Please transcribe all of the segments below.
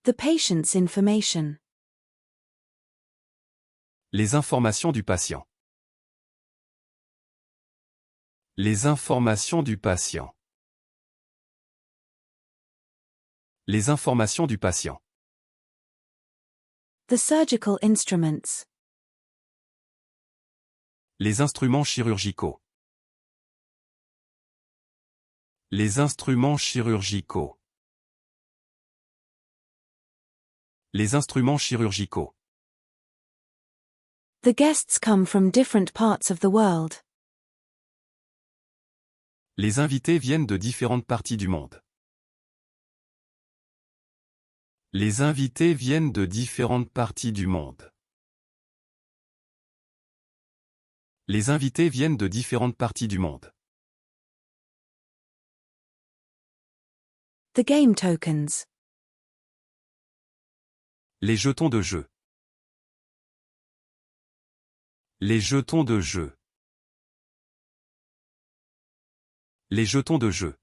The patient's information. Les informations du patient. Les informations du patient. Les informations du patient. The surgical instruments. Les instruments chirurgicaux. Les instruments chirurgicaux. Les instruments chirurgicaux. The guests come from different parts of the world. Les invités viennent de différentes parties du monde. Les invités viennent de différentes parties du monde. Les invités viennent de différentes parties du monde. The game tokens. Les jetons de jeu. Les jetons de jeu. Les jetons de jeu.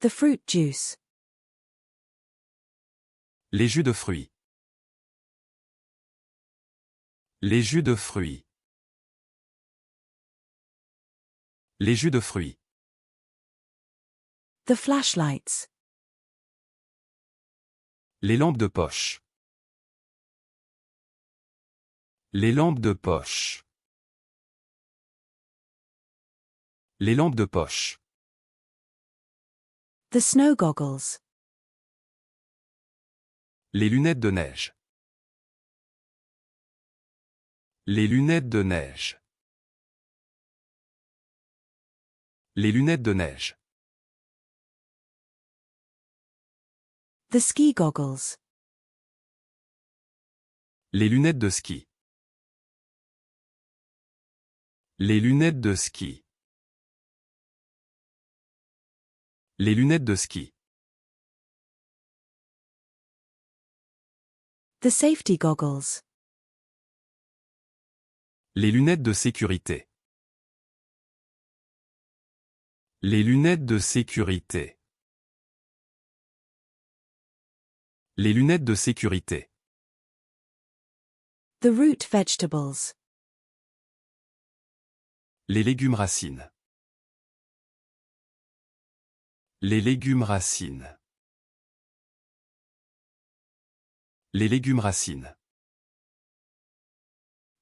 The fruit juice. Les jus de fruits. Les jus de fruits. Les jus de fruits. The flashlights. Les lampes de poche. Les lampes de poche. Les lampes de poche. The snow goggles. Les lunettes de neige. Les lunettes de neige. Les lunettes de neige. The ski goggles. Les lunettes de ski. Les lunettes de ski. Les lunettes de ski. The safety goggles. Les lunettes de sécurité. Les lunettes de sécurité. Les lunettes de sécurité. The root vegetables. Les légumes racines. Les légumes racines. Les légumes racines.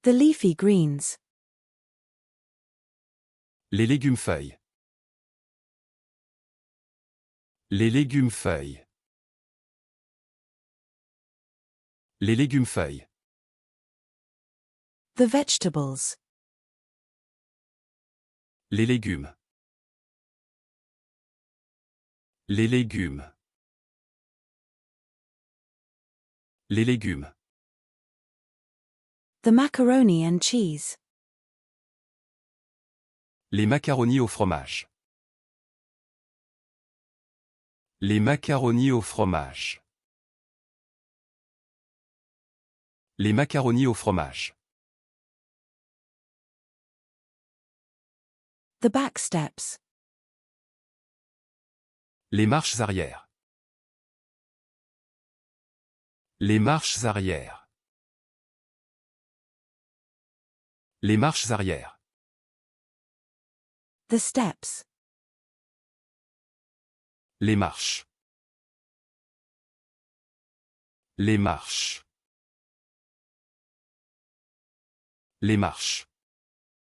The leafy greens. Les légumes feuilles. Les légumes feuilles. Les légumes feuilles. The vegetables. Les légumes. Les légumes. Les légumes. The macaroni and cheese. Les macaronis au fromage. Les macaronis au fromage. Les macaronis au fromage. The back steps. Les marches arrière. Les marches arrière. Les marches arrière. The steps. Les marches. Les marches. Les marches.